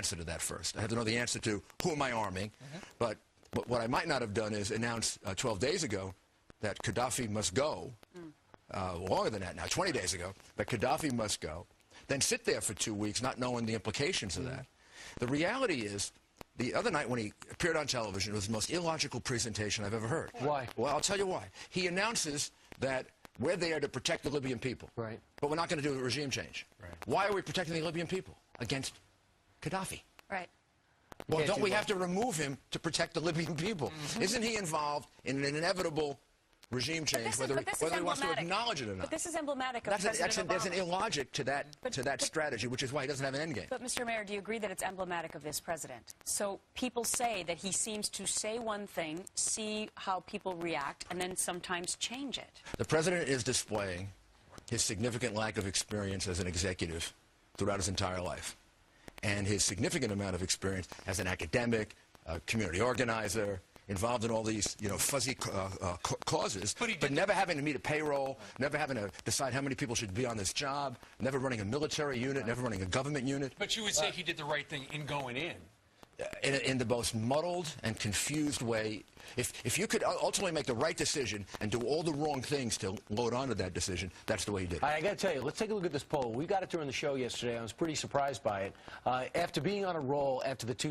answer to that first. I have to know the answer to who am I arming. But what I might not have done is announce 12 days ago that Qaddafi must go, longer than that now, 20 days ago, that Qaddafi must go, then sit there for 2 weeks not knowing the implications of that. The reality is, the other night when he appeared on television, it was the most illogical presentation I've ever heard. Why? Well, I'll tell you why. He announces that we're there to protect the Libyan people. Right. But we're not going to do a regime change. Right. Why are we protecting the Libyan people? Against Qaddafi. Right. Well, don't we have to remove him to protect the Libyan people? Isn't he involved in an inevitable regime change, whether he wants to acknowledge it or not? But this is emblematic of President Obama. There's an illogic to that strategy, which is why he doesn't have an endgame. But, Mr. Mayor, do you agree that it's emblematic of this president? So people say that he seems to say one thing, see how people react, and then sometimes change it. The president is displaying his significant lack of experience as an executive throughout his entire life, and his significant amount of experience as an academic, a community organizer, involved in all these, fuzzy causes, but never having to meet a payroll, never having to decide how many people should be on this job, never running a military unit, never running a government unit. But you would say he did the right thing in going in. In the most muddled and confused way. If you could ultimately make the right decision and do all the wrong things to load onto that decision, that's the way you did it. I got to tell you, let's take a look at this poll. We got it during the show yesterday. I was pretty surprised by it. After being on a roll after the two